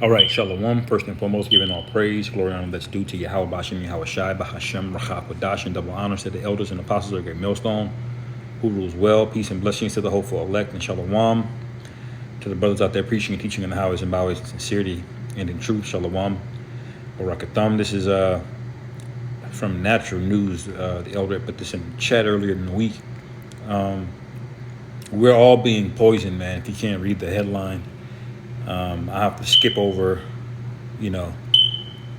All right, Shalom. First and foremost, giving all praise, glory, and honor that's due to Yahweh Bashem, Yahweh Shai, Bahashem, Rachakwadash, and double honors to the elders and apostles of the great millstone, who rules well. Peace and blessings to the hopeful elect, and Shalom to the brothers out there preaching and teaching in the highways and byways in sincerity and in truth. Shalom. Barakatham. This is from Natural News. The elder put this in the chat earlier in the week. We're all being poisoned, man. If you can't read the headline, I have to skip over,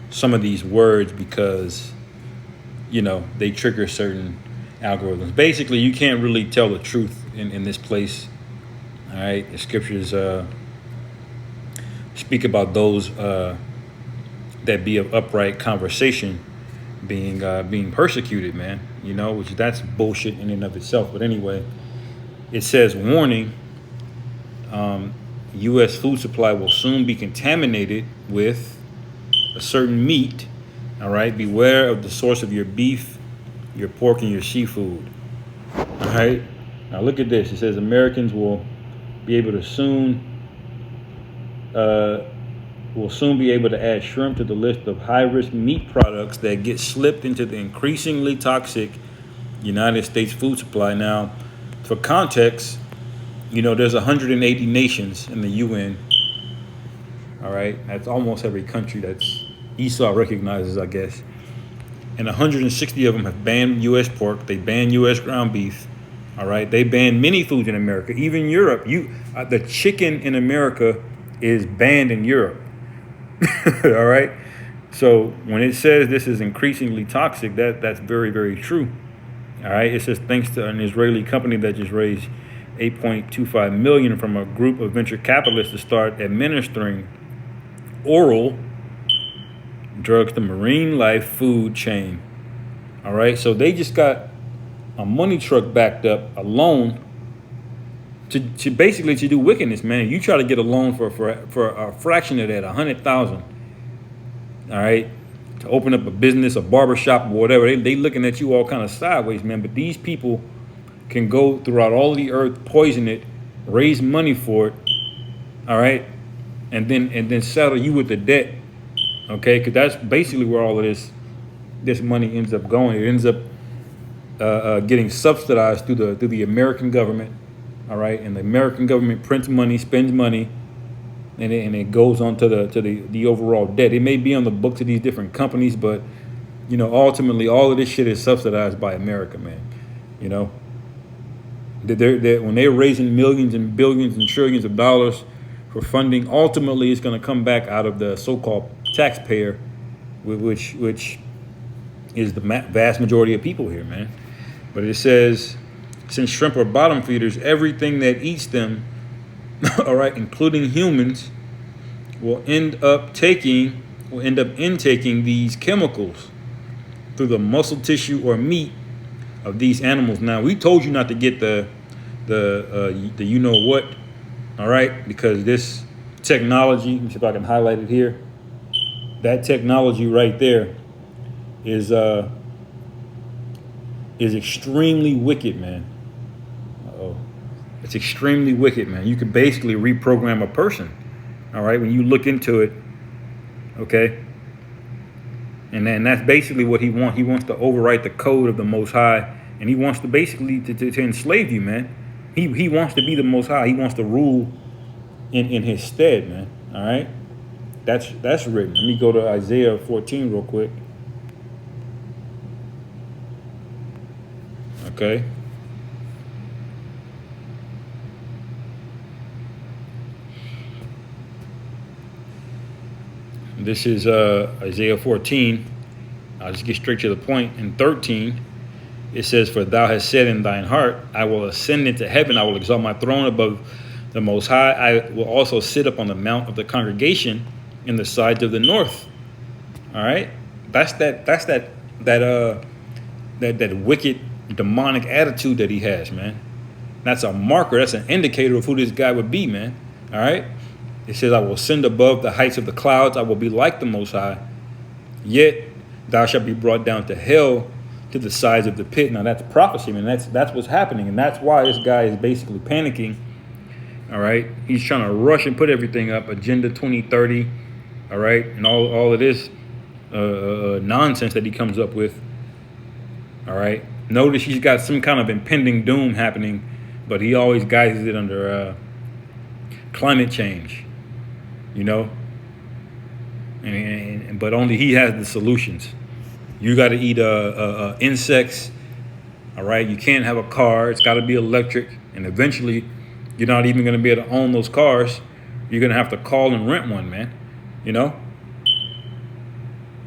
some of these words because, they trigger certain algorithms. Basically, you can't really tell the truth in this place. All right. The scriptures speak about those that be of upright conversation being persecuted, man, which that's bullshit in and of itself. But anyway, it says, warning, U.S. food supply will soon be contaminated with a certain meat. All right. Beware of the source of your beef, your pork, and your seafood. All right. Now look at this. It says Americans will soon be able to add shrimp to the list of high-risk meat products that get slipped into the increasingly toxic United States food supply. Now, for context, there's 180 nations in the UN. All right, that's almost every country that's Esau recognizes, I guess. And 160 of them have banned U.S. pork. They ban U.S. ground beef. All right, they ban many foods in America, even Europe. The chicken in America is banned in Europe. All right. So when it says this is increasingly toxic, that's very, very true. All right. It says thanks to an Israeli company that just raised $8.25 million from a group of venture capitalists to start administering oral drugs to marine life food chain. All right. So they just got a money truck backed up, a loan to basically to do wickedness, man. You try to get a loan for a fraction of that, 100,000. All right, to open up a business, a barber shop, or whatever. They looking at you all kind of sideways, man. But these people can go throughout all of the earth, poison it, raise money for it. All right, and then saddle you with the debt. Okay, because that's basically where all of this money ends up going. It ends up getting subsidized through the American government. All right, and the American government prints money, spends money, and it goes on to the overall debt. It may be on the books of these different companies, but ultimately all of this shit is subsidized by America, man. When they're raising millions and billions and trillions of dollars for funding, ultimately it's going to come back out of the so-called taxpayer, which is the vast majority of people here, man. But it says, since shrimp are bottom feeders, everything that eats them, all right, including humans, will end up intaking these chemicals through the muscle tissue or meat of these animals. Now, we told you not to get the you know what, all right, because this technology, let me see if I can highlight it here. That technology right there is extremely wicked, man. It's extremely wicked, man. You could basically reprogram a person, all right, when you look into it, okay? And then that's basically what he wants. He wants to overwrite the code of the Most High, and he wants to basically to enslave you, man. He wants to be the Most High. He wants to rule in his stead, man, all right? That's written. Let me go to Isaiah 14 real quick. Okay. This is Isaiah 14. I'll just get straight to the point. In 13, it says, for thou hast said in thine heart, I will ascend into heaven. I will exalt my throne above the Most High. I will also sit up on the mount of the congregation in the sides of the north. All right. That's that wicked demonic attitude that he has, man. That's a marker. That's an indicator of who this guy would be, man. All right. It says, I will ascend above the heights of the clouds. I will be like the Most High. Yet thou shalt be brought down to hell, to the sides of the pit. Now that's prophecy, man. That's what's happening. And that's why this guy is basically panicking. All right. He's trying to rush and put everything up. Agenda 2030. all right, and all of this nonsense that he comes up with, all right. Notice he's got some kind of impending doom happening, but he always guises it under climate change, you know, but only he has the solutions. You got to eat insects, all right. You can't have a car; it's got to be electric, and eventually, you're not even going to be able to own those cars. You're going to have to call and rent one, man. You know,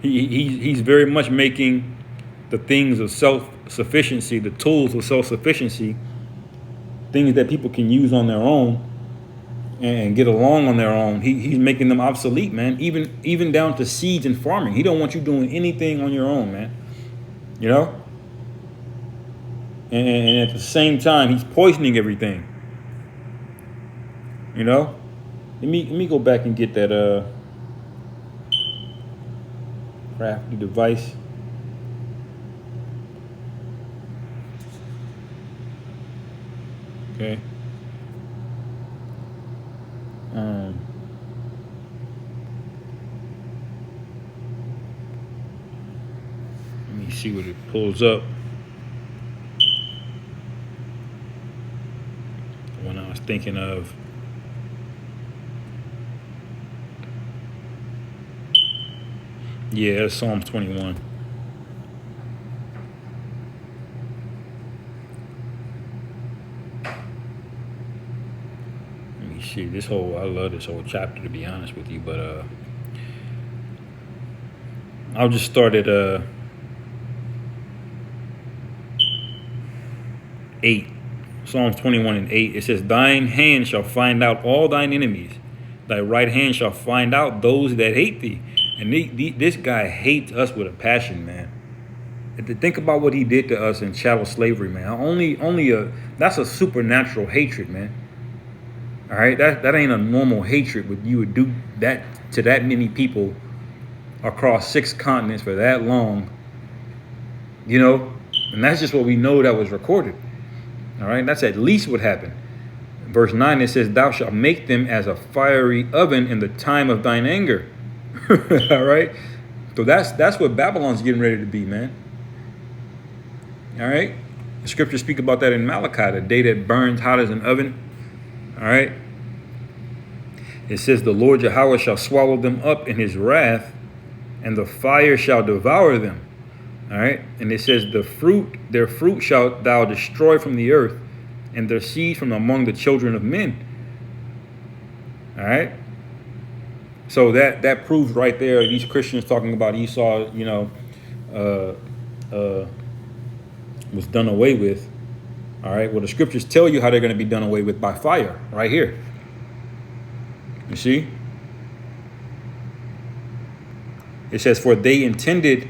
he's very much making the things of self-sufficiency, the tools of self-sufficiency, things that people can use on their own and get along on their own. He's making them obsolete, man. Even down to seeds and farming. He don't want you doing anything on your own, man. You know? And at the same time, he's poisoning everything. You know? Let me go back and get that crafty device. Okay. Let me see what it pulls up. The one I was thinking of. Yeah, it's Psalm 21. Shoot, I love this whole chapter, to be honest with you, but I'll just start at 8. Psalms 21 and 8. It says, "Thine hand shall find out all thine enemies. Thy right hand shall find out those that hate thee." And this guy hates us with a passion, man. And to think about what he did to us in chattel slavery, man. That's a supernatural hatred, man. All right, that ain't a normal hatred. But you would do that to that many people across 6 continents for that long, you know. And that's just what we know that was recorded. All right, that's at least what happened. Verse 9, it says, "Thou shalt make them as a fiery oven in the time of thine anger." All right, so that's what Babylon's getting ready to be, man. All right, the scriptures speak about that in Malachi, the day that burns hot as an oven. All right. It says, "The Lord Yahweh shall swallow them up in his wrath, and the fire shall devour them." All right. And it says, their fruit shalt thou destroy from the earth, and their seed from among the children of men. All right. So that proves right there, these Christians talking about Esau, you know, was done away with. All right. Well, the scriptures tell you how they're going to be done away with by fire right here. You see? It says, "For they intended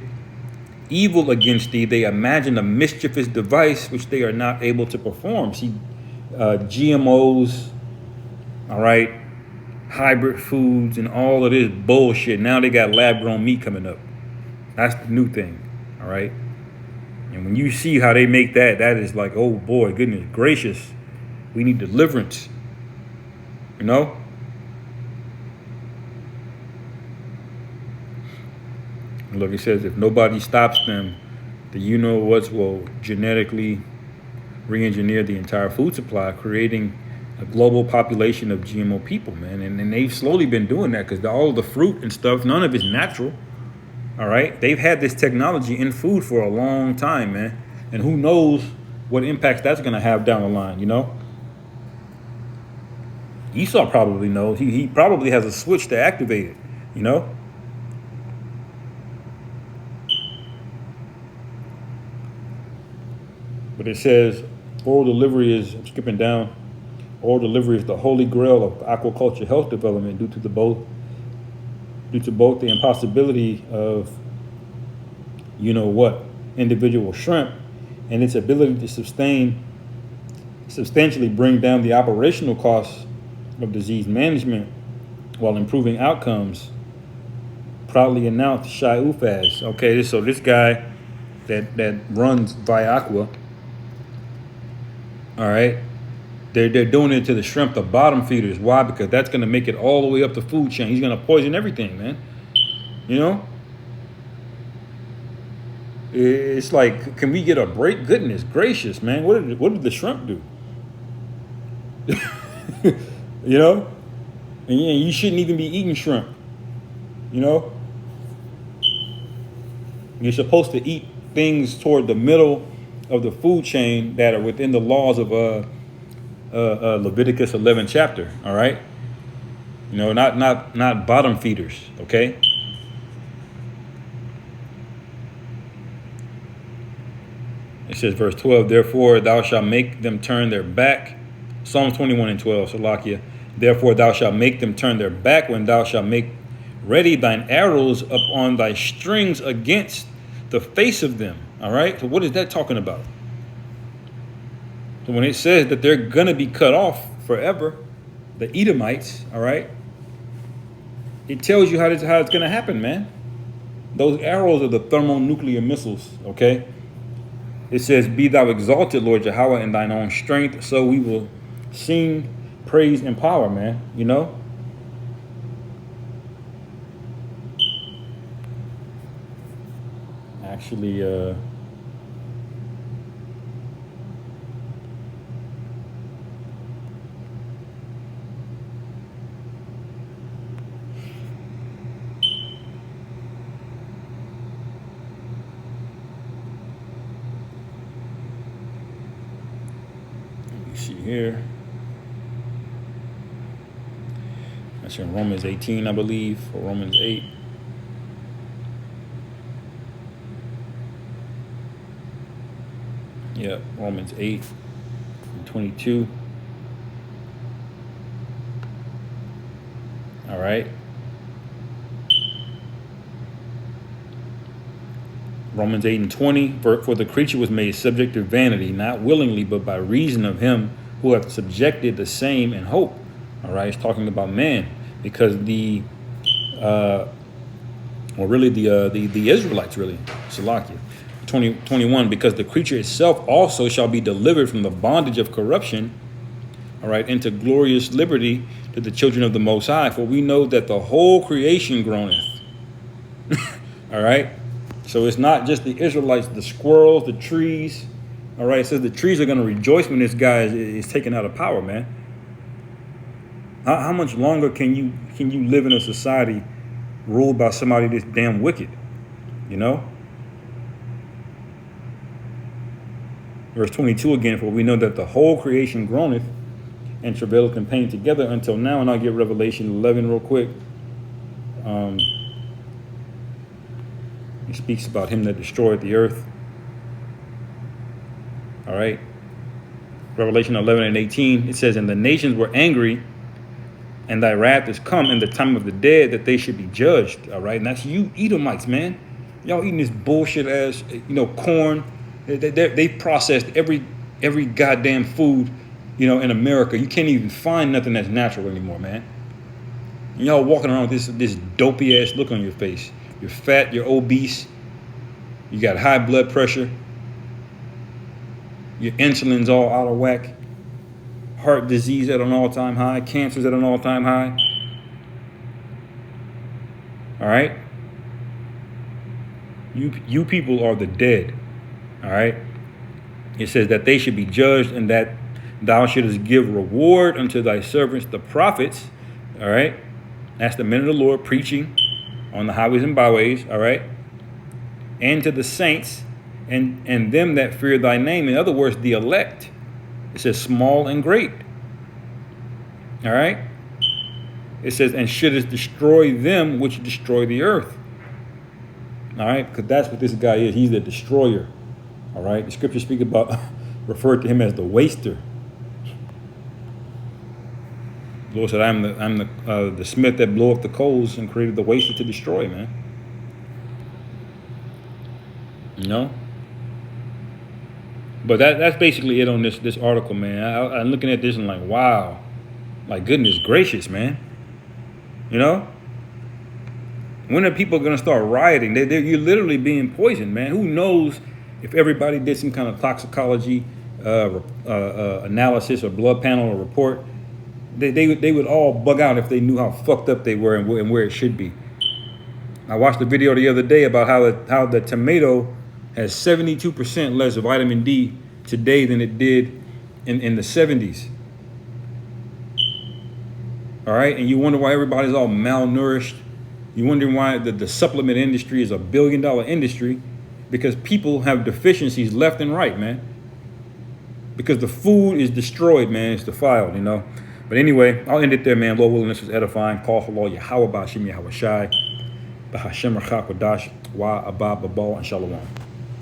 evil against thee. They imagined a mischievous device which they are not able to perform." See, GMOs, all right, hybrid foods and all of this bullshit. Now they got lab-grown meat coming up. That's the new thing. All right. And when you see how they make that, that is like, oh boy, goodness gracious, we need deliverance. You know? Look, it says, if nobody stops them, the you-know-whats will genetically re-engineer the entire food supply, creating a global population of GMO people, man. And they've slowly been doing that because all of the fruit and stuff, none of it's natural. All right, they've had this technology in food for a long time, man, and who knows what impacts that's going to have down the line, you know? Esau probably knows. He probably has a switch to activate it, you know? But it says oral delivery is, I'm skipping down, oral delivery is the holy grail of aquaculture health development due to both the impossibility of, you know what, individual shrimp and its ability to substantially bring down the operational costs of disease management while improving outcomes, proudly announced Shai Ufaz. Okay, so this guy that runs Viaqua, all right, They're doing it to the shrimp, the bottom feeders. Why? Because that's going to make it all the way up the food chain. He's going to poison everything, man. You know? It's like, can we get a break? Goodness gracious, man. What did the shrimp do? You know? And yeah, you shouldn't even be eating shrimp. You know? You're supposed to eat things toward the middle of the food chain that are within the laws of Leviticus 11 chapter. All right? You know, not bottom feeders, okay? It says, verse 12, therefore thou shalt make them turn their back. Psalms 21 and 12, Salakia. Therefore thou shalt make them turn their back when thou shalt make ready thine arrows upon thy strings against the face of them. All right? So what is that talking about? So when it says that they're going to be cut off forever, the Edomites, all right, it tells you how it's going to happen, man. Those arrows are the thermonuclear missiles, okay? It says, be thou exalted, Lord Yahweh, in thine own strength, so we will sing praise and power, man, you know? Actually, let me see here. That's in Romans 18, I believe, or Romans 8. Yep, Romans 8 and 22. All right. Romans 8 and 20. For the creature was made subject to vanity, not willingly, but by reason of him who hath subjected the same in hope. All right. It's talking about man, because the Israelites, really, Salakia. 21, because the creature itself also shall be delivered from the bondage of corruption, all right, into glorious liberty to the children of the Most High. For we know that the whole creation groaneth. All right. So it's not just the Israelites, the squirrels, the trees. All right. It says the trees are going to rejoice when this guy is taken out of power, man. How much longer can you live in a society ruled by somebody this damn wicked? You know? Verse 22 again, for we know that the whole creation groaneth and travaileth in pain together until now. And I'll get Revelation 11 real quick. It speaks about him that destroyed the earth. All right. Revelation 11 and 18, it says, and the nations were angry, and thy wrath is come in the time of the dead, that they should be judged. All right. And that's you Edomites, man. Y'all eating this bullshit ass, corn. They processed every goddamn food, in America. You can't even find nothing that's natural anymore, man. And y'all walking around with this dopey ass look on your face. You're fat, you're obese, you got high blood pressure, your insulin's all out of whack, heart disease at an all-time high, cancer's at an all-time high. All right? You people are the dead. All right. It says that they should be judged, and that thou shouldest give reward unto thy servants, the prophets. All right. That's the men of the Lord preaching on the highways and byways. All right. And to the saints and them that fear thy name. In other words, the elect. It says small and great. All right. It says, and shouldest destroy them which destroy the earth. All right. Because that's what this guy is. He's the destroyer. All right, the scriptures speak about, referred to him as the waster. The Lord said, I'm the smith that blew up the coals and created the waster to destroy, man. But that's basically it on this article, man. I'm looking at this and like, wow, like goodness gracious, man. When are people going to start rioting? You're literally being poisoned, man. Who knows if everybody did some kind of toxicology analysis or blood panel or report, they would all bug out if they knew how fucked up they were and where it should be. I watched a video the other day about how the tomato has 72% less vitamin D today than it did in the 70s. All right, and you wonder why everybody's all malnourished. You wonder why the supplement industry is $1 billion industry, because people have deficiencies left and right, man. Because the food is destroyed, man. It's defiled, you know. But anyway, I'll end it there, man. Lord willing, this was edifying. Call for Lord Yahweh, Bashim Yahweh Shai, Bahashem Rachak Wadash, Wa Abba Babal, and Shalom.